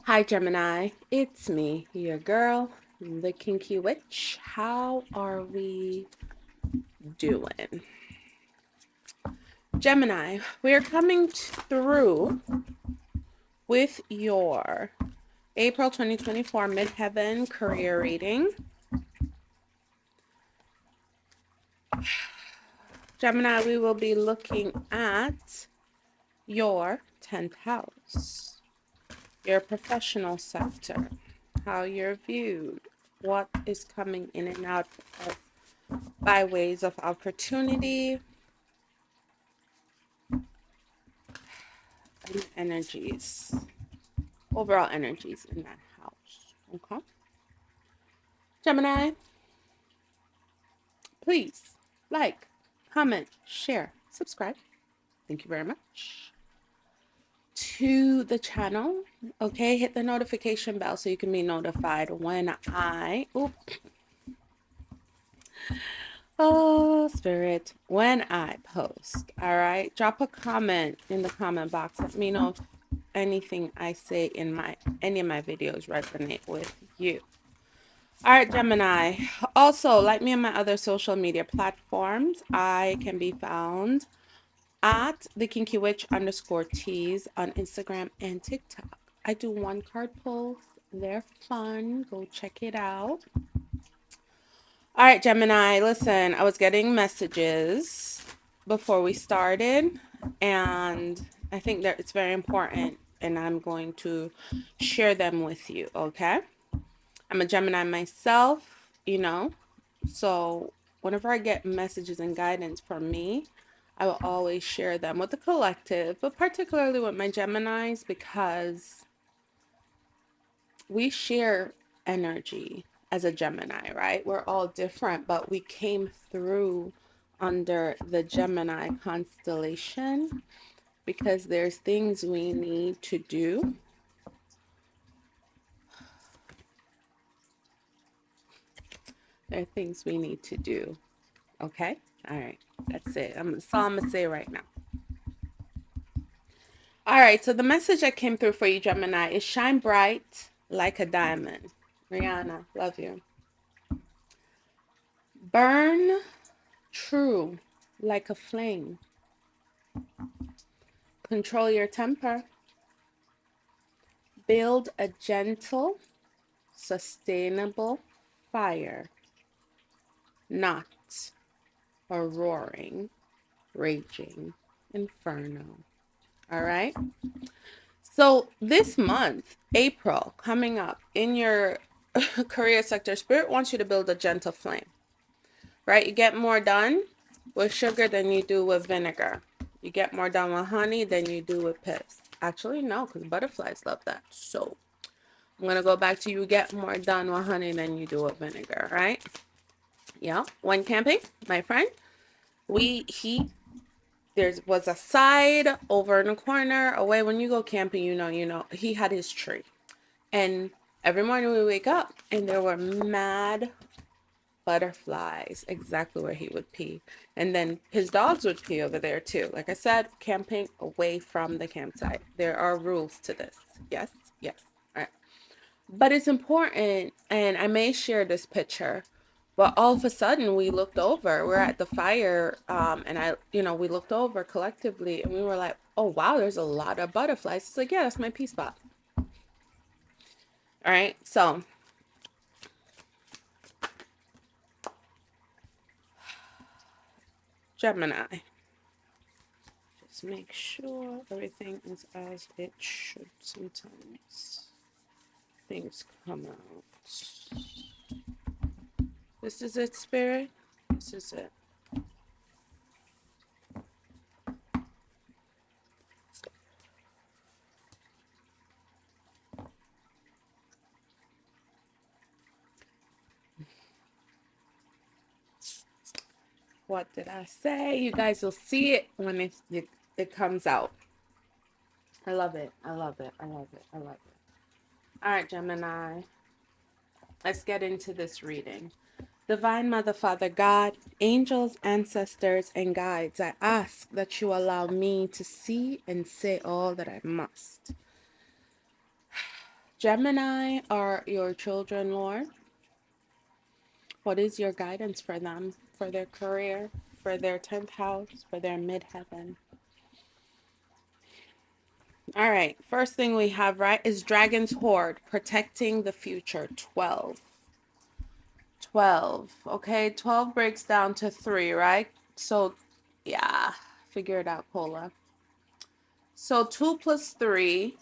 Hi, Gemini. It's me, your girl, the Kinky Witch. How are we doing? Gemini, we are coming through with your April 2024 Midheaven career reading. Gemini, we will be looking at your 10th house, your professional sector, how you're viewed, what is coming in and out of by ways of opportunity and energies, overall energies in that house. Okay. Gemini, please like, comment, share, subscribe. Thank you very much to the channel. Okay, hit the notification bell so you can be notified when spirit, when I post. All right, drop a comment in the comment box. Let me know if anything I say in any of my videos resonate with you. All right, Gemini. Also, like me on my other social media platforms, I can be found at the Kinky Witch _tease on Instagram and TikTok. I do one card pulls. They're fun. Go check it out. All right, Gemini. Listen, I was getting messages before we started, and I think that it's very important, and I'm going to share them with you. Okay. I'm a Gemini myself, so whenever I get messages and guidance from me, I will always share them with the collective, but particularly with my Geminis because we share energy as a Gemini, right? We're all different, but we came through under the Gemini constellation because there's things we need to do. There are things we need to do. Okay? All right. That's it. That's all I'm going to say right now. All right. So the message that came through for you, Gemini, is shine bright like a diamond. Rihanna, love you. Burn true like a flame. Control your temper. Build a gentle, sustainable fire, not a roaring, raging inferno. All right. So this month, April, coming up in your career sector, Spirit wants you to build a gentle flame, right? You get more done with sugar than you do with vinegar. You get more done with honey than you do with piss. Actually, no, because butterflies love that. So I'm going to go back to you get more done with honey than you do with vinegar, right? Yeah. When camping, my friend, there was a side over in the corner away. When you go camping, he had his tree. And every morning we wake up and there were mad butterflies exactly where he would pee. And then his dogs would pee over there too. Like I said, camping away from the campsite. There are rules to this. Yes, yes. All right. But it's important, and I may share this picture, but all of a sudden we looked over, we're at the fire, we looked over collectively and we were like, oh wow, there's a lot of butterflies. It's like, yeah, that's my pee spot. All right, so Gemini, just make sure everything is as it should. Sometimes things come out. This is it, Spirit. This is it. What did I say? You guys will see it when it comes out. I love it. I love it. I love it. I love it. All right, Gemini. Let's get into this reading. Divine Mother, Father God, angels, ancestors, and guides, I ask that you allow me to see and say all that I must. Gemini are your children, Lord. What is your guidance for them, for their career, for their 10th house, for their midheaven? All right, first thing we have, right, is Dragon's Horde, protecting the future, 12. 12, okay, 12 breaks down to 3, right? So, yeah, figure it out, Cola. So 2 plus 3,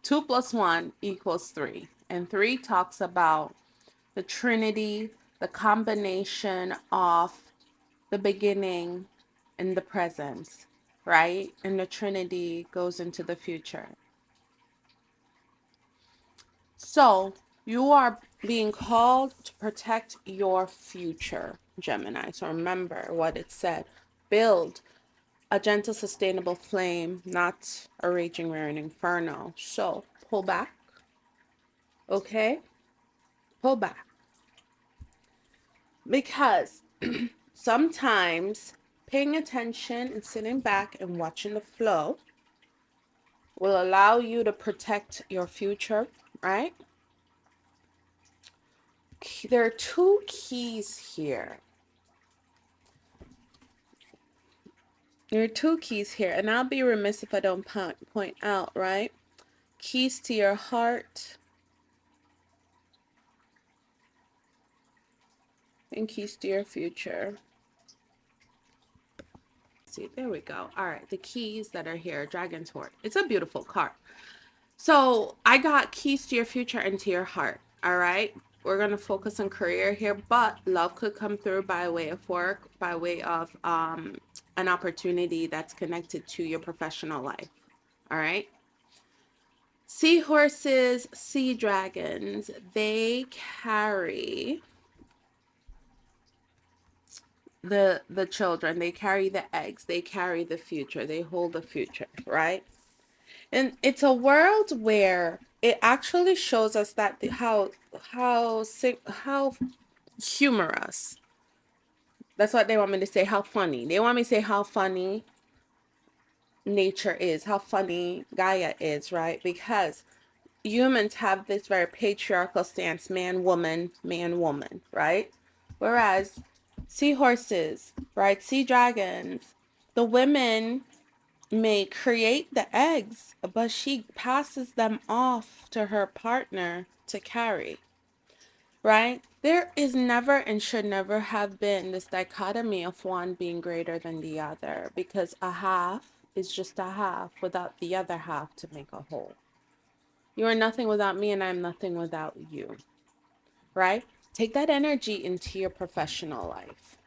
2 plus 1 equals 3. And 3 talks about the Trinity, the combination of the beginning and the present, right? And the Trinity goes into the future. So you are being called to protect your future, Gemini. So remember what it said. Build a gentle, sustainable flame, not a raging, rearing inferno. So pull back, okay? Pull back. Because sometimes paying attention and sitting back and watching the flow will allow you to protect your future, right? There are 2 keys here. There are 2 keys here, and I'll be remiss if I don't point out, right? Keys to your heart and keys to your future. See, there we go. All right, the keys that are here, Dragon's Horde. It's a beautiful card. So I got keys to your future and to your heart. All right. We're going to focus on career here, but love could come through by way of work, by way of an opportunity that's connected to your professional life. All right. Seahorses, sea dragons, they carry the children, they carry the eggs, they carry the future, they hold the future, right? And it's a world where it actually shows us that how humorous. That's what they want me to say. How funny. They want me to say how funny nature is, how funny Gaia is, right? Because humans have this very patriarchal stance, man, woman, right? Whereas seahorses, right? Sea dragons, the women may create the eggs, but she passes them off to her partner to carry, right? There is never and should never have been this dichotomy of one being greater than the other, because a half is just a half without the other half to make a whole. You are nothing without me, and I'm nothing without you, right? Take that energy into your professional life.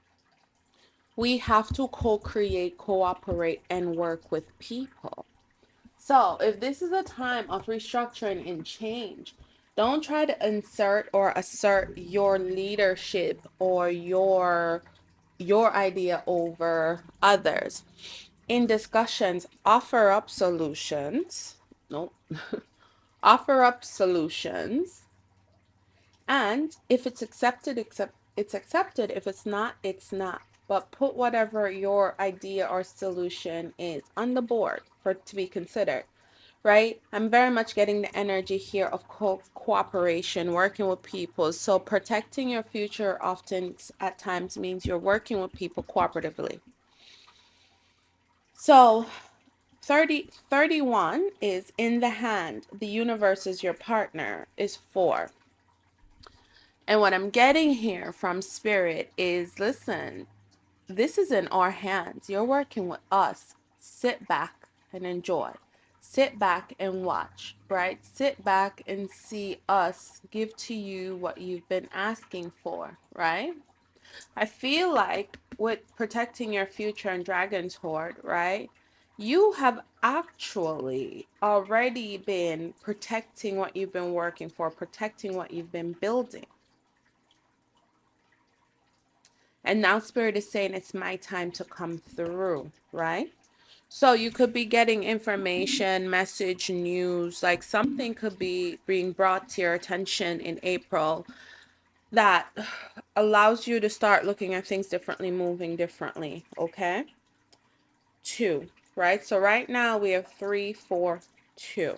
We have to co-create, cooperate, and work with people. So if this is a time of restructuring and change, don't try to insert or assert your leadership or your idea over others. In discussions, offer up solutions. Nope. Offer up solutions. And if it's accepted, it's accepted. If it's not, it's not. But put whatever your idea or solution is on the board for it to be considered, right? I'm very much getting the energy here of cooperation, working with people. So protecting your future often at times means you're working with people cooperatively. So 31 is in the hand. The universe is your partner, is 4. And what I'm getting here from spirit is, listen, this is in our hands. You're working with us. Sit back and enjoy. Sit back and watch, right? Sit back and see us give to you what you've been asking for, right? I feel like with protecting your future and Dragon's Horde, right? You have actually already been protecting what you've been working for, protecting what you've been building. And now Spirit is saying it's my time to come through, right? So you could be getting information, message, news, like something could be being brought to your attention in April that allows you to start looking at things differently, moving differently, okay? 2, right? So right now we have 3, 4, 2.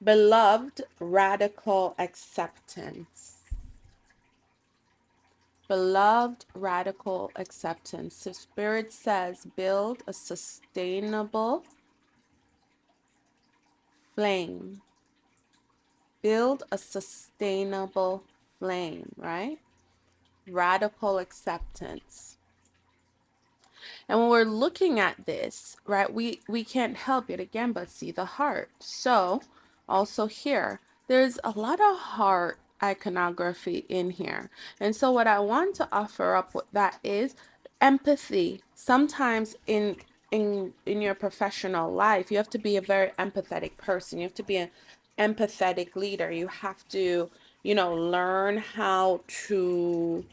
Beloved, radical acceptance. Beloved, radical acceptance. So Spirit says, build a sustainable flame. Build a sustainable flame, right? Radical acceptance. And when we're looking at this, right, we can't help it again but see the heart. So also here, there's a lot of heart iconography in here. And so what I want to offer up with that is empathy. Sometimes in your professional life, you have to be a very empathetic person. You have to be an empathetic leader. You have to, learn how to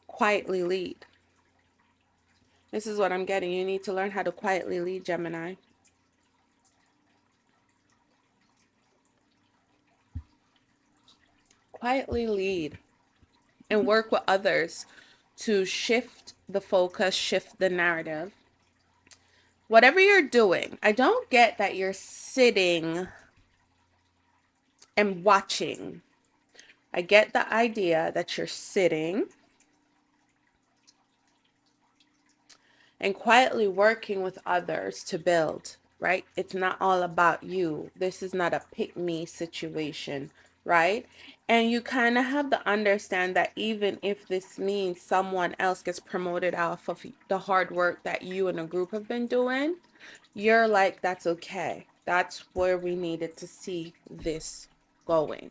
quietly lead. This is what I'm getting. You need to learn how to quietly lead, Gemini. Quietly lead and work with others to shift the focus, shift the narrative. Whatever you're doing, I don't get that you're sitting and watching. I get the idea that you're sitting and quietly working with others to build, right? It's not all about you. This is not a pick me situation, right? And you kind of have to understand that even if this means someone else gets promoted off of the hard work that you and a group have been doing, you're like, that's okay. That's where we needed to see this going.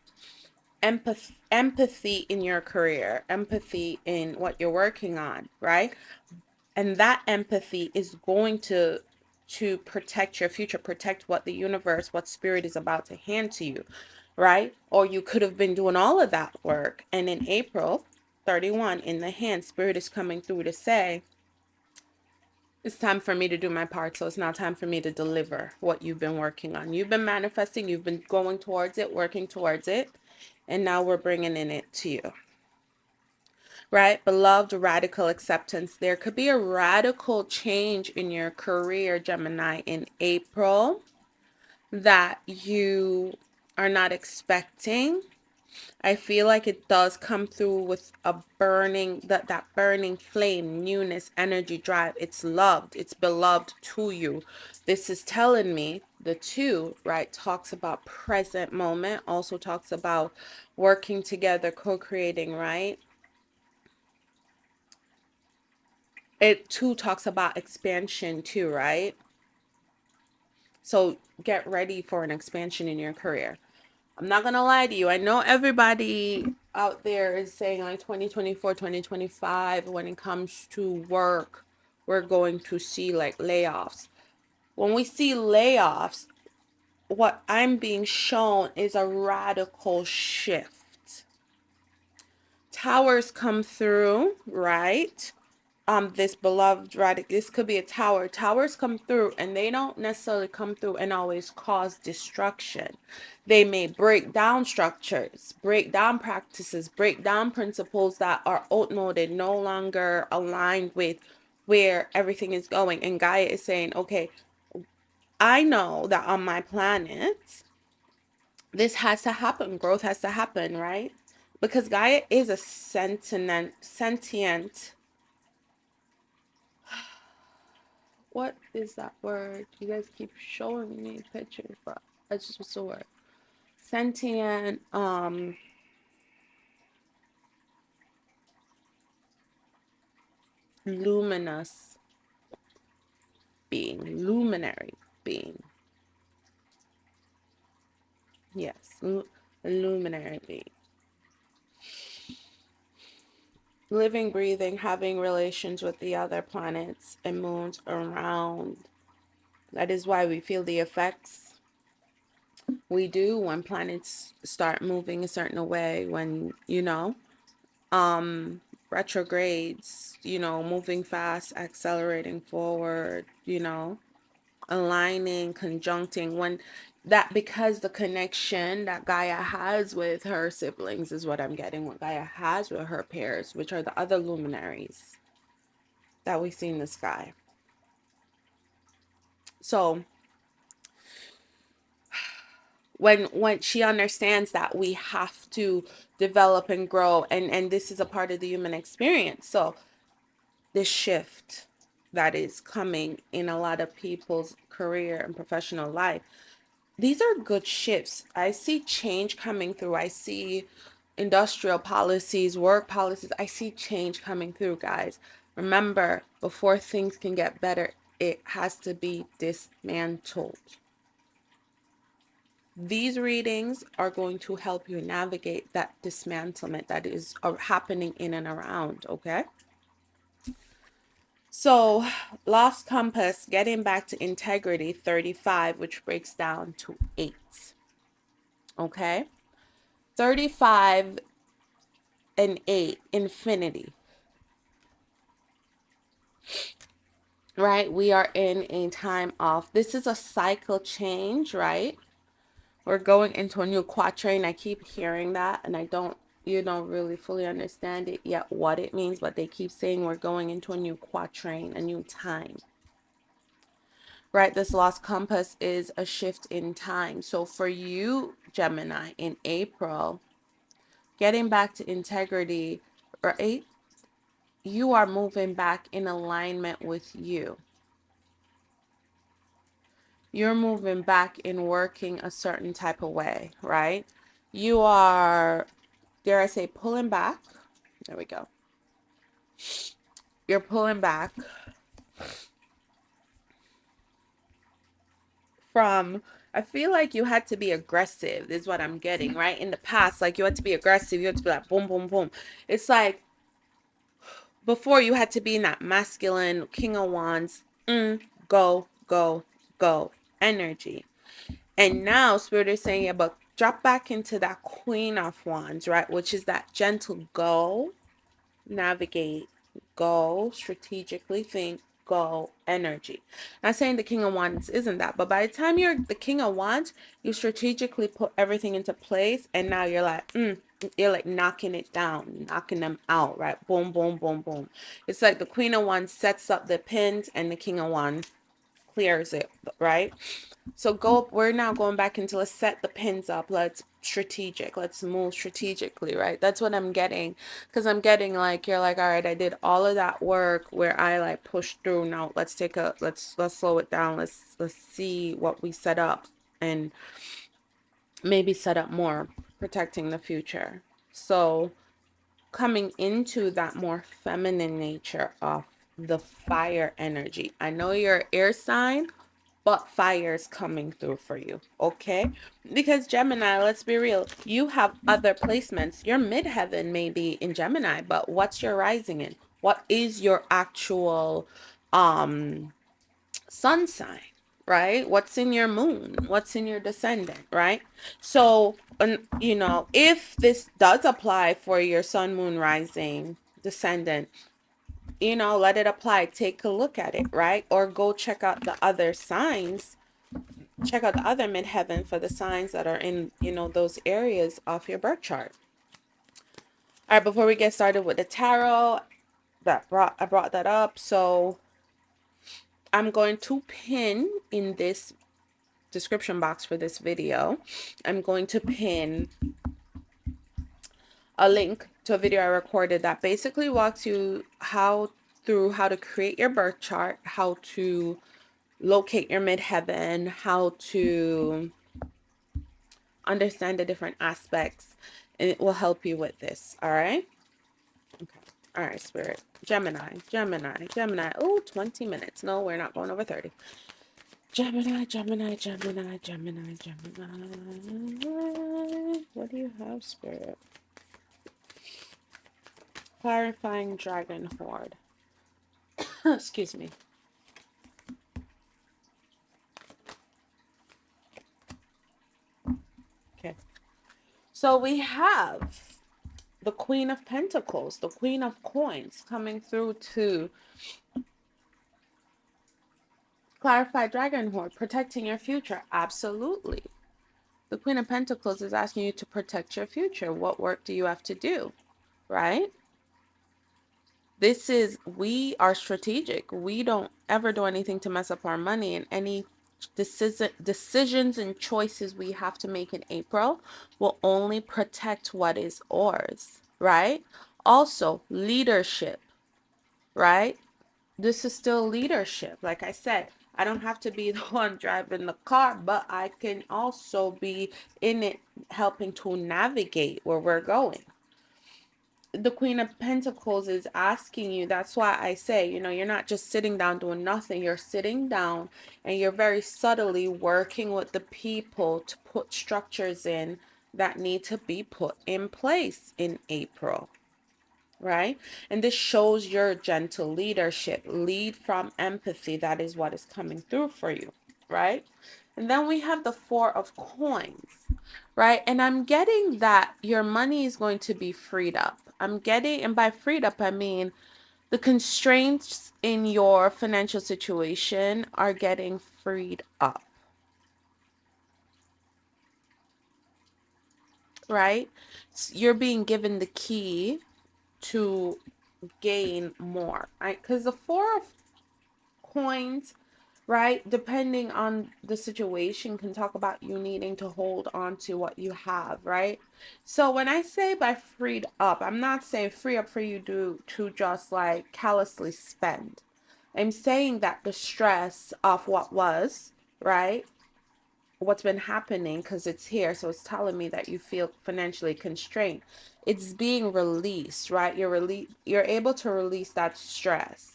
Empathy in your career, empathy in what you're working on, right? And that empathy is going to protect your future, protect what the universe, what spirit is about to hand to you, right? Or you could have been doing all of that work, and in April 31 in the hand, spirit is coming through to say, it's time for me to do my part. So it's now time for me to deliver what you've been working on. You've been manifesting, you've been going towards it, working towards it, and now we're bringing in it to you. Right? Beloved, radical acceptance. There could be a radical change in your career, Gemini, in April that you are not expecting. I feel like it does come through with a burning, that burning flame, newness, energy, drive. It's loved. It's beloved to you. This is telling me the 2, right, talks about present moment, also talks about working together, co-creating, right? It 2 talks about expansion too, right? So get ready for an expansion in your career. I'm not going to lie to you. I know everybody out there is saying like 2024, 2025, when it comes to work, we're going to see like layoffs. When we see layoffs, what I'm being shown is a radical shift. Towers come through, right? This beloved, right, this could be a tower. Towers come through and they don't necessarily come through and always cause destruction. They may break down structures, break down practices, break down principles that are outmoded, no longer aligned with where everything is going. And Gaia is saying, okay, I know that on my planet this has to happen, growth has to happen, right? Because Gaia is a sentient, what is that word? You guys keep showing me pictures, but that's just what's the word. Sentient, luminous being, luminary being. Yes, luminary being. Living, breathing, having relations with the other planets and moons around. That is why we feel the effects we do when planets start moving a certain way, when, retrogrades, moving fast, accelerating forward, aligning, conjuncting, when that, because the connection that Gaia has with her siblings is what I'm getting, what Gaia has with her pairs, which are the other luminaries that we see in the sky. So When she understands that we have to develop and grow, and this is a part of the human experience. So this shift that is coming in a lot of people's career and professional life, these are good shifts. I see change coming through. I see industrial policies, work policies. I see change coming through, guys. Remember, before things can get better, it has to be dismantled. These readings are going to help you navigate that dismantlement that is happening in and around, okay? So, lost compass, getting back to integrity, 35, which breaks down to 8. Okay? 35 and 8, infinity. Right? We are in a time of, this is a cycle change, right? We're going into a new quatrain. I keep hearing that, and you don't really fully understand it yet, what it means, but they keep saying we're going into a new quatrain, a new time. Right? This lost compass is a shift in time. So for you, Gemini, in April, getting back to integrity, right? You are moving back in alignment with you. You're moving back in working a certain type of way, right? You are, dare I say, pulling back. There we go. You're pulling back from, I feel like you had to be aggressive, is what I'm getting, right? In the past, like you had to be aggressive, you had to be like boom, boom, boom. It's like before you had to be in that masculine King of Wands, go, go, go energy. And now Spirit is saying, yeah, but drop back into that Queen of Wands, right? Which is that gentle go, navigate, go, strategically think, go, energy. Not saying the King of Wands isn't that, but by the time you're the King of Wands, you strategically put everything into place, and now you're like knocking it down, knocking them out, right? Boom, boom, boom, boom. It's like the Queen of Wands sets up the pins, and the King of Wands clears it, right? So we're now going back into, let's set the pins up. Let's move strategically, right? That's what I'm getting. Because I'm getting like, you're like, all right, I did all of that work where I like pushed through. Now let's slow it down. Let's see what we set up, and maybe set up more, protecting the future. So coming into that more feminine nature of the fire energy. I know you're air sign, but fire is coming through for you, okay? Because Gemini, let's be real, you have other placements. Your midheaven may be in Gemini, but what's your rising in? What is your actual sun sign, right? What's in your moon? What's in your descendant, right? So, if this does apply for your sun, moon, rising, descendant, let it apply. Take a look at it, right? Or go check out the other signs. Check out the other midheaven for the signs that are in, those areas of your birth chart. All right, before we get started with the tarot, I brought that up. So I'm going to pin in this description box for this video, I'm going to pin a link to a video I recorded that basically walks you through how to create your birth chart, how to locate your midheaven, how to understand the different aspects, and it will help you with this. All right. Okay. All right, Spirit. Gemini. Oh, 20 minutes. No, we're not going over 30. Gemini. What do you have, Spirit? Clarifying dragon horde. Excuse me. Okay. So we have the Queen of Pentacles, the Queen of Coins coming through to clarify dragon horde, protecting your future. Absolutely. The Queen of Pentacles is asking you to protect your future. What work do you have to do? Right? We are strategic. We don't ever do anything to mess up our money, and any decisions and choices we have to make in April will only protect what is ours, right? Also, leadership, right? This is still leadership. Like I said, I don't have to be the one driving the car, but I can also be in it helping to navigate where we're going. The Queen of Pentacles is asking you. That's why I say, you're not just sitting down doing nothing. You're sitting down and you're very subtly working with the people to put structures in that need to be put in place in April. Right? And this shows your gentle leadership. Lead from empathy. That is what is coming through for you. Right? And then we have the Four of Coins. Right? And I'm getting that your money is going to be freed up. And by freed up, I mean the constraints in your financial situation are getting freed up. Right? You're being given the key to gain more, right? Because the Four of Coins, right, depending on the situation, can talk about you needing to hold on to what you have, right? So when I say by freed up, I'm not saying free up for you to just like callously spend. I'm saying that the stress of what was, right, what's been happening, because it's here, so it's telling me that you feel financially constrained, it's being released, right? You're able to release that stress,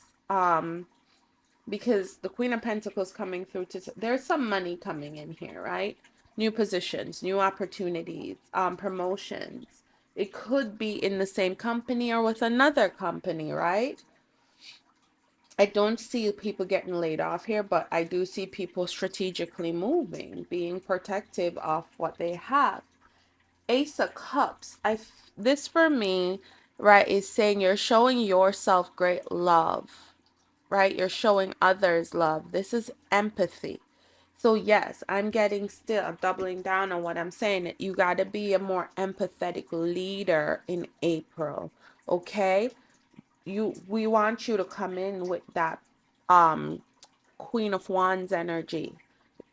because the Queen of Pentacles coming through, there's some money coming in here, right? New positions, new opportunities, promotions. It could be in the same company or with another company, right? I don't see people getting laid off here, but I do see people strategically moving, being protective of what they have. Ace of Cups. This for me, right, is saying you're showing yourself great love, right? You're showing others love. This is empathy. So yes, I'm doubling down on what I'm saying. That you got to be a more empathetic leader in April, okay? We want you to come in with that Queen of Wands energy,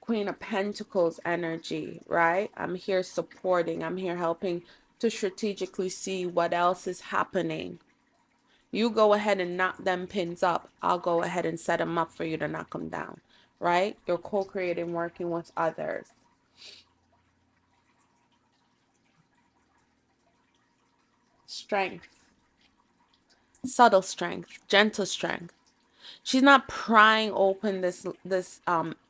Queen of Pentacles energy, right? I'm here supporting, I'm here helping to strategically see what else is happening. You go ahead and knock them pins up. I'll go ahead and set them up for you to knock them down, right? You're co-creating, working with others. Strength, subtle strength, gentle strength. She's not prying open this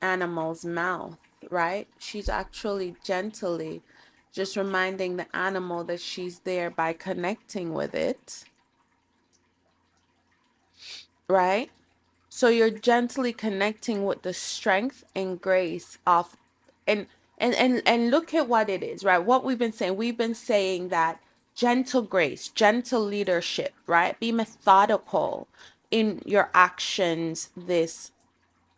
animal's mouth, right? She's actually gently just reminding the animal that she's there by connecting with it, right? So you're gently connecting with the strength and grace of, and and look at what it is, right? What we've been saying that gentle grace, gentle leadership, right? Be methodical in your actions this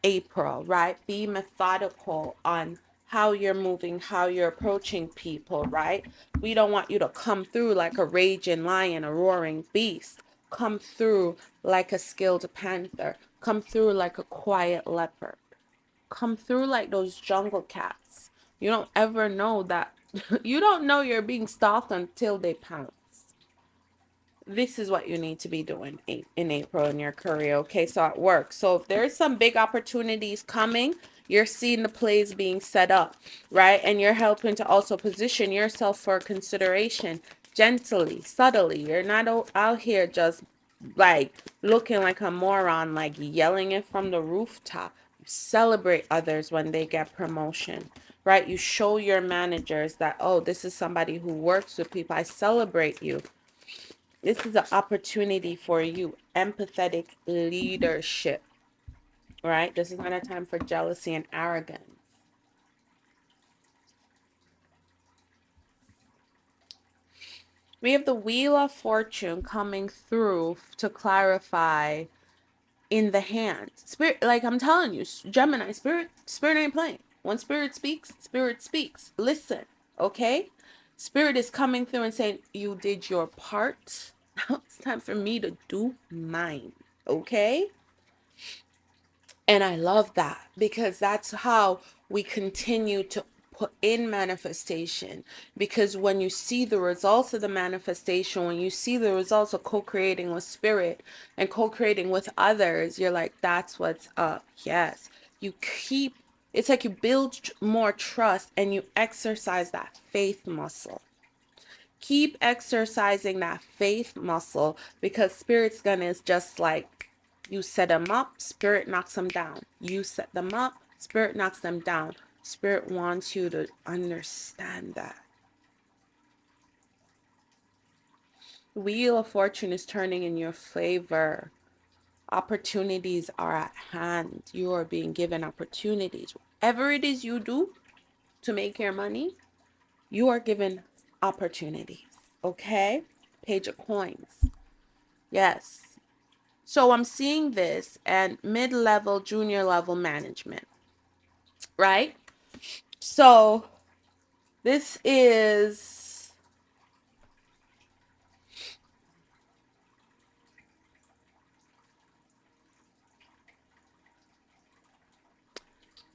April, right? Be methodical on how you're moving, how you're approaching people, right? We don't want you to come through like a raging lion, a roaring beast. Come through like a skilled panther. Come through like a quiet leopard. Come through like those jungle cats. You don't ever know that. You don't know you're being stalked until they pounce. This is what you need to be doing in April in your career. Okay, so at work. So if there's some big opportunities coming, you're seeing the plays being set up, right? And you're helping to also position yourself for consideration gently, subtly. You're not out here just like looking like a moron, like yelling it from the rooftop. Celebrate others when they get promotion, right? You show your managers that, oh, this is somebody who works with people. I celebrate you. This is an opportunity for you. Empathetic leadership, right? This is not a time for jealousy and arrogance. We have the Wheel of Fortune coming through to clarify in the hand. Spirit, like I'm telling you, Gemini, spirit ain't playing. When spirit speaks. Listen, okay? Spirit is coming through and saying, you did your part. Now it's time for me to do mine, okay? And I love that because that's how we continue to put in manifestation. Because when you see the results of the manifestation, when you see the results of co-creating with spirit and co-creating with others, you're like, that's what's up. Yes. You keep, it's like you build more trust and you exercise that faith muscle. Keep exercising that faith muscle because spirit's gonna is just like you set them up, spirit knocks them down. You set them up, spirit knocks them down. Spirit wants you to understand that. The Wheel of Fortune is turning in your favor. Opportunities are at hand. You are being given opportunities. Whatever it is you do to make your money, you are given opportunities. Okay? Page of Coins. Yes. So I'm seeing this and mid-level, junior level management, right? So this is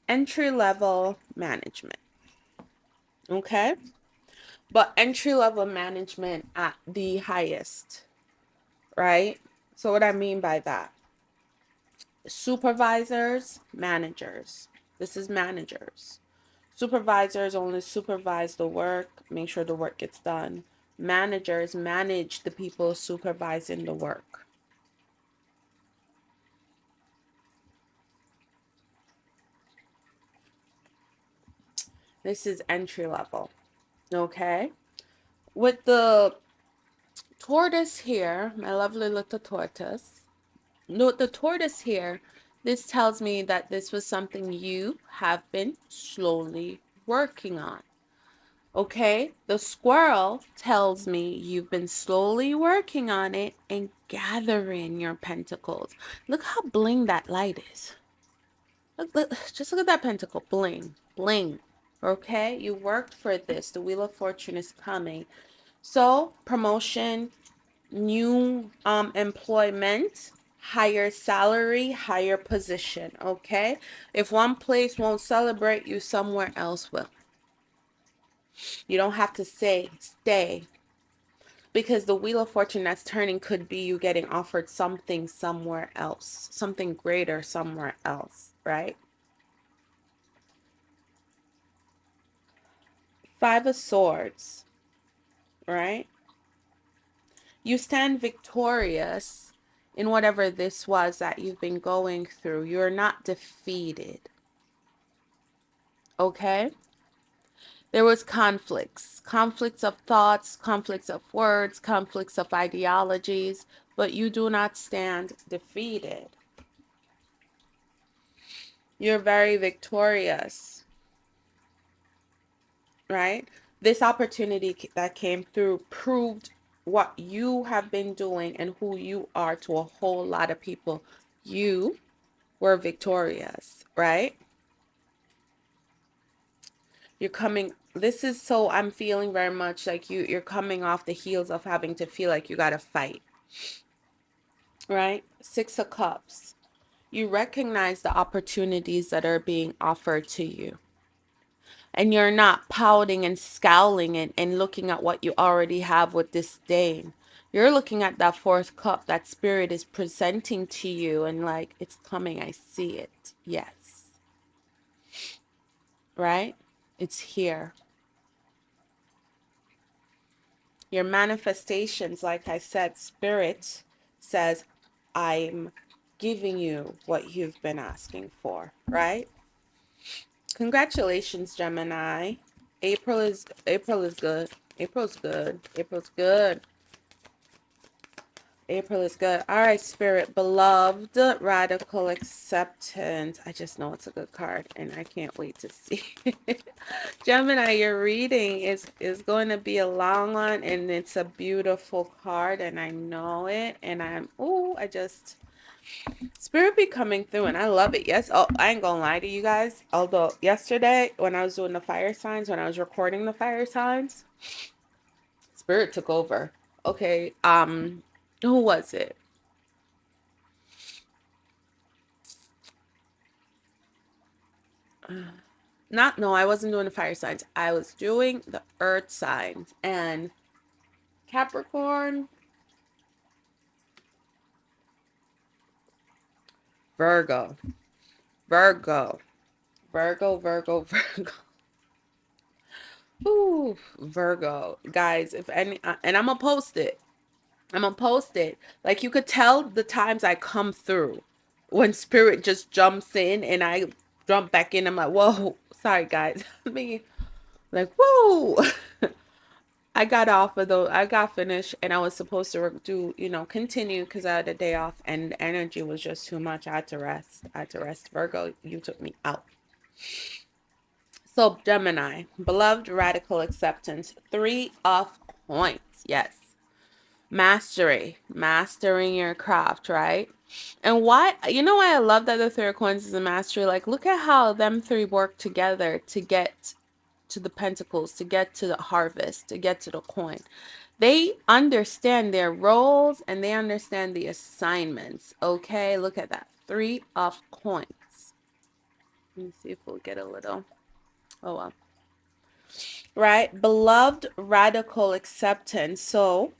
entry level management. Okay? But entry level management at the highest, right? So what I mean by that, supervisors, managers. This is managers. Supervisors only supervise the work, make sure the work gets done. Managers manage the people supervising the work. This is entry level. Okay. With the tortoise here, my lovely little tortoise. Note the tortoise here. This tells me that this was something you have been slowly working on. Okay, the squirrel tells me you've been slowly working on it and gathering your pentacles. Look how bling that light is. Look, just look at that pentacle. Bling, bling. Okay, you worked for this. The Wheel of Fortune is coming. So, promotion, new employment, higher salary, higher position. Okay, if one place won't celebrate you, somewhere else will. You don't have to say stay, because the Wheel of Fortune that's turning could be you getting offered something somewhere else, something greater somewhere else, right? Five of Swords, right? You stand victorious in whatever this was that you've been going through. You're not defeated. Okay? There was conflicts of thoughts, conflicts of words, conflicts of ideologies, but you do not stand defeated. You're very victorious, right? This opportunity that came through proved what you have been doing and who you are to a whole lot of people. You were victorious, right? You're coming, this is so, I'm feeling very much like you're coming off the heels of having to feel like you got to fight, right? Six of Cups. You recognize the opportunities that are being offered to you. And you're not pouting and scowling and looking at what you already have with disdain. You're looking at that fourth cup that spirit is presenting to you and like, it's coming. I see it. Yes. Right? It's here. Your manifestations, like I said, spirit says, I'm giving you what you've been asking for, right? Congratulations, Gemini. April is good. April's good. April's good. April is good. All right, Spirit, beloved, radical acceptance. I just know it's a good card, and I can't wait to see it. Gemini, your reading is going to be a long one, and it's a beautiful card, and I know it. And I just Spirit be coming through, and I love it. Yes, oh, I ain't gonna lie to you guys. Although yesterday, when I was doing the fire signs, when I was recording the fire signs, Spirit took over. Okay, who was it? No, I wasn't doing the fire signs. I was doing the earth signs. And Capricorn, Virgo, Virgo, Virgo. Ooh, Virgo. Guys, if any, and I'm gonna post it. I'm gonna post it. Like, you could tell the times I come through when spirit just jumps in and I jump back in. I'm like, whoa, sorry guys. Me, like, whoa. I got off of those. I got finished and I was supposed to do, continue because I had a day off and the energy was just too much. I had to rest. Virgo, you took me out. So, Gemini, beloved radical acceptance, 3 of Coins. Yes. Mastery, mastering your craft, right? And why, why I love that the 3 of Coins is a mastery? Like, look at how them three work together to get to the pentacles, to get to the harvest, to get to the coin. They understand their roles and they understand the assignments. Okay, look at that. 3 of Coins. Let me see if we'll get a little. Oh, well. Right? Beloved radical acceptance. So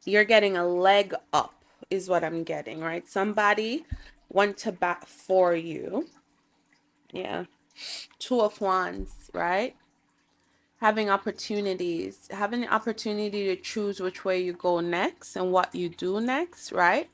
you're getting a leg up, is what I'm getting, right? Somebody went to bat for you. Yeah. 2 of Wands, right? Having the opportunity to choose which way you go next and what you do next, right?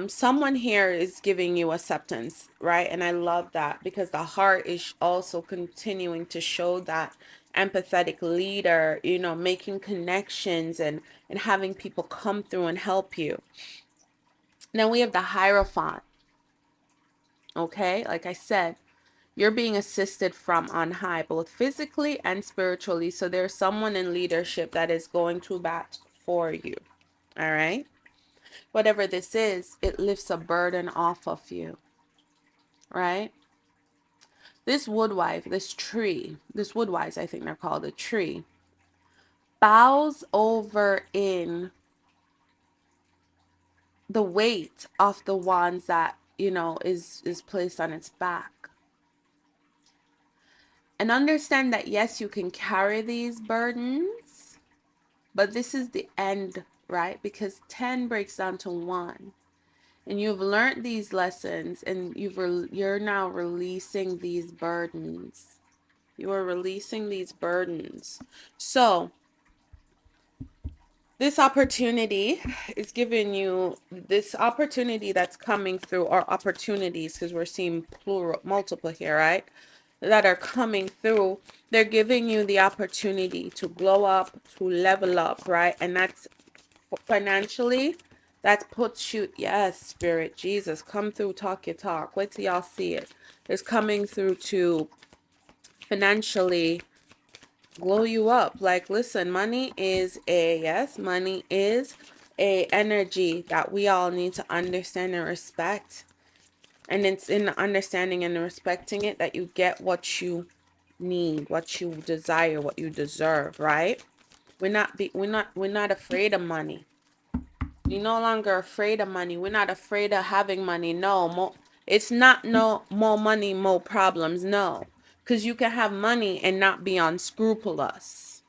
Someone here is giving you acceptance, right? And I love that because the heart is also continuing to show that empathetic leader, making connections and having people come through and help you. Then we have the Hierophant. Okay, like I said, you're being assisted from on high, both physically and spiritually. So there's someone in leadership that is going to bat for you. All right. Whatever this is, it lifts a burden off of you. Right. This woodwife, this woodwise, I think they're called, a tree, bows over in the weight of the wands that, is placed on its back. And understand that, yes, you can carry these burdens, but this is the end, right? Because 10 breaks down to 1. And you've learned these lessons and you're now releasing these burdens. You are releasing these burdens. So this opportunity is giving you this opportunity that's coming through, or opportunities, because we're seeing plural, multiple here, right? That are coming through. They're giving you the opportunity to blow up, to level up, right? And that's financially, that puts you, yes, Spirit, Jesus, come through, talk your talk. Wait till y'all see it. It's coming through to financially blow you up. Like, listen, money is a energy that we all need to understand and respect. And it's in the understanding and respecting it that you get what you need, what you desire, what you deserve, right? We're not afraid of money. You're no longer afraid of money. We're not afraid of having money. No, it's not no more money, more problems. No, because you can have money and not be unscrupulous.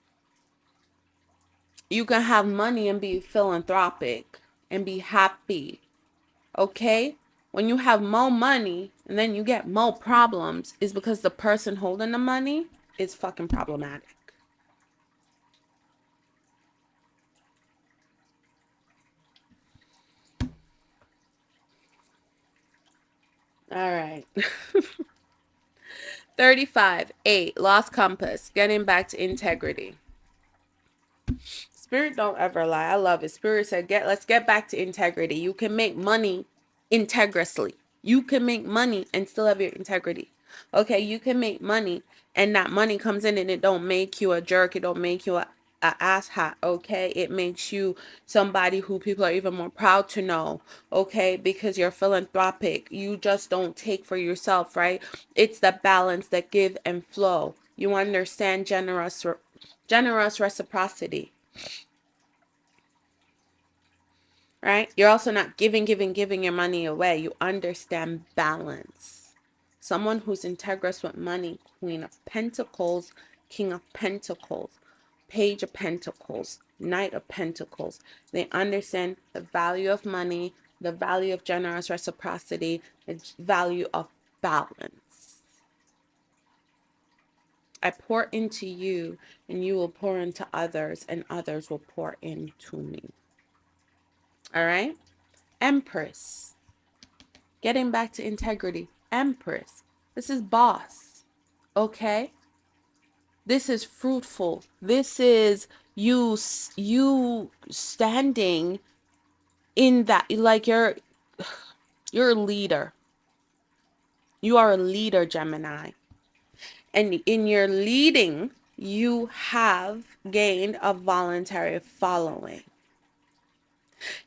You can have money and be philanthropic and be happy. Okay? When you have more money and then you get more problems, is because the person holding the money is fucking problematic. All right. 35, 8, lost compass, getting back to integrity. Spirit don't ever lie. I love it. Spirit said, let's get back to integrity. You can make money integrously. You can make money and still have your integrity. Okay, you can make money and that money comes in and it don't make you a jerk. It don't make you a ass hat. Okay, it makes you somebody who people are even more proud to know. Okay, because you're philanthropic. You just don't take for yourself, right? It's the balance, that give and flow. You understand generous reciprocity. right? You're also not giving your money away. You understand balance. Someone who's integrous with money, Queen of Pentacles, King of Pentacles, Page of Pentacles, Knight of Pentacles. They understand the value of money, the value of generous reciprocity, the value of balance. I pour into you, and you will pour into others, and others will pour into me. All right? Empress. Getting back to integrity. Empress. This is boss. Okay? This is fruitful. This is you standing in that, like you're a leader. You are a leader, Gemini. And in your leading, you have gained a voluntary following.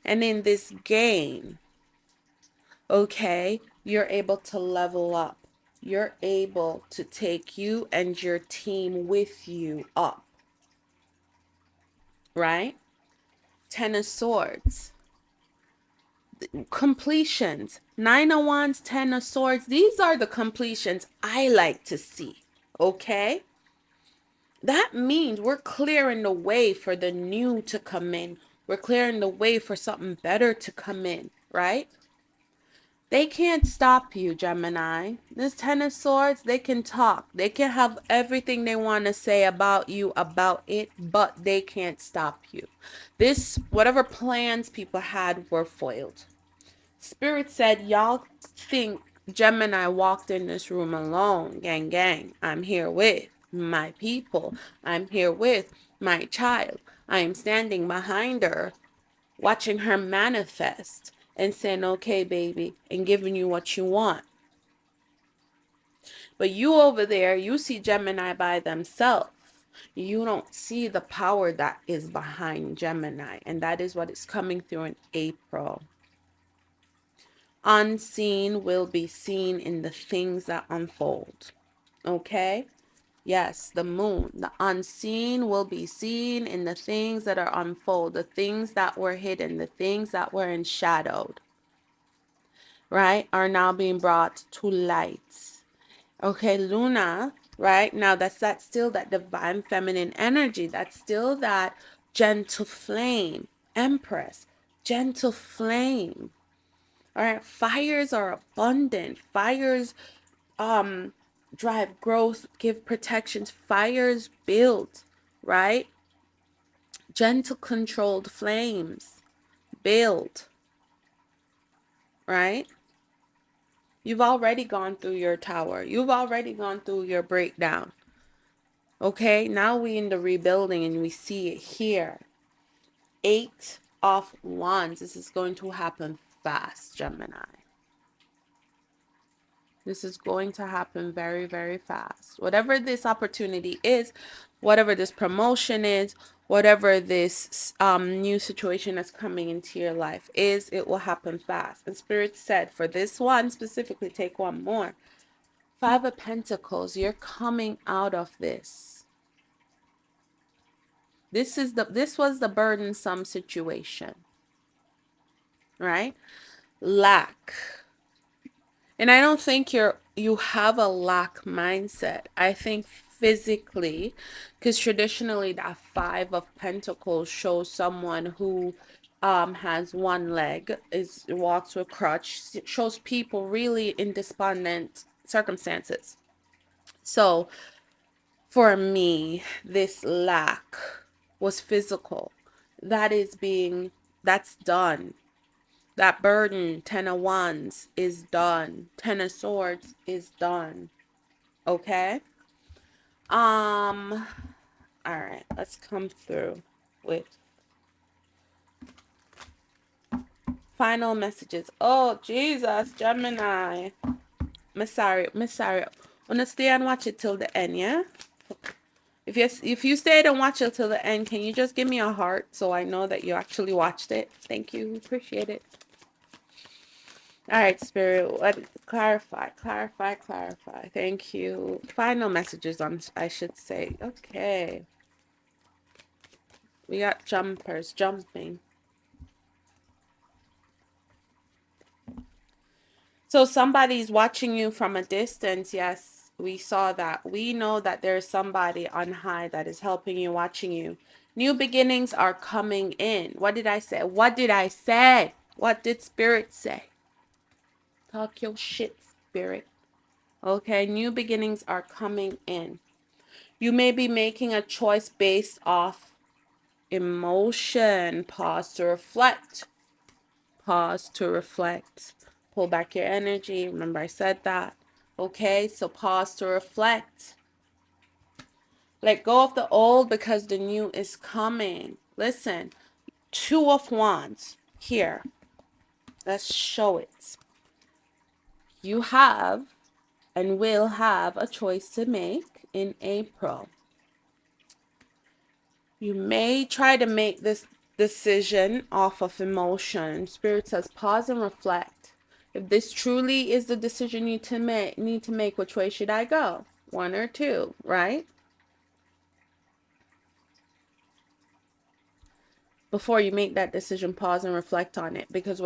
And in this gain, okay, you're able to level up. You're able to take you and your team with you up. Right? Ten of Swords. Completions. Nine of Wands, Ten of Swords. These are the completions I like to see. Okay? That means we're clearing the way for the new to come in. We're clearing the way for something better to come in, right? They can't stop you, Gemini. This Ten of Swords, they can talk. They can have everything they want to say about you, about it, but they can't stop you. This, whatever plans people had were foiled. Spirit said, y'all think Gemini walked in this room alone. Gang, gang. I'm here with my people. I'm here with my child. I am standing behind her, watching her manifest and saying, okay, baby, and giving you what you want. But you over there, you see Gemini by themselves. You don't see the power that is behind Gemini. And that is what is coming through in April. Unseen will be seen in the things that unfold. Okay? Yes, the moon. The unseen will be seen in the things that are unfold, the things that were hidden, the things that were enshadowed, right, are now being brought to light. Okay, Luna, right? Now that's still that divine feminine energy. That's still that gentle flame. Empress, gentle flame. All right, fires are abundant. Fires drive growth, give protections. Fires build, right? Gentle controlled flames build, right? You've already gone through your tower. You've already gone through your breakdown. Okay, now we in the rebuilding and we see it here. 8 of Wands. This is going to happen fast, Gemini. This is going to happen very, very fast. Whatever this opportunity is, whatever this promotion is, whatever this new situation that's coming into your life is, it will happen fast. And Spirit said, for this one specifically, take one more. 5 of Pentacles, you're coming out of this. This was the burdensome situation, right? Lack. And I don't think you have a lack mindset. I think physically, because traditionally that 5 of Pentacles shows someone who has one leg, walks with crutch, shows people really in despondent circumstances. So for me, this lack was physical. That's done. That burden, 10 of Wands, is done. 10 of Swords is done. Okay? All right, let's come through with final messages. Oh, Jesus, Gemini. Miss sorry. Wanna stay and watch it till the end, yeah? If you stayed and watch it till the end, can you just give me a heart so I know that you actually watched it? Thank you. Appreciate it. All right, Spirit, clarify. Thank you. Final messages I should say. Okay. We got jumpers jumping. So somebody's watching you from a distance. Yes, we saw that. We know that there's somebody on high that is helping you, watching you. New beginnings are coming in. What did I say? What did I say? What did Spirit say? Talk your shit, Spirit. Okay, new beginnings are coming in. You may be making a choice based off emotion. Pause to reflect. Pause to reflect. Pull back your energy. Remember, I said that. Okay, so pause to reflect. Let go of the old because the new is coming. Listen, Two of Wands here. Let's show it. You have and will have a choice to make in April. You may try to make this decision off of emotion. Spirit says pause and reflect. If this truly is the decision you need to make, which way should I go? One or two, right? Before you make that decision, pause and reflect on it. Because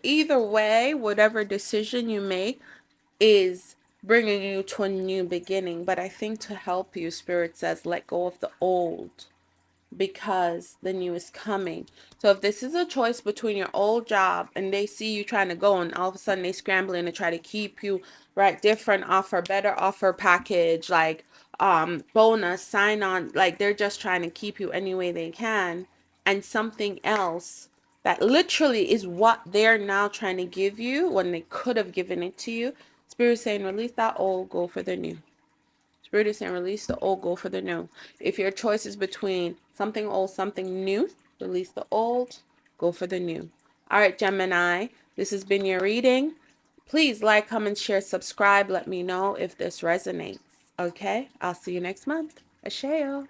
either way, whatever decision you make is bringing you to a new beginning. But I think to help you, Spirit says let go of the old, because the new is coming. So if this is a choice between your old job and they see you trying to go and all of a sudden they scrambling to try to keep you, right? Different offer, better offer package, like bonus, sign on, like they're just trying to keep you any way they can. And something else that literally is what they're now trying to give you when they could have given it to you. Spirit saying release that old, go for the new. Spirit is saying release the old, go for the new. If your choice is between something old, something new, release the old, go for the new. All right, Gemini, this has been your reading. Please like, comment, share, subscribe. Let me know if this resonates. Okay, I'll see you next month. Asheo.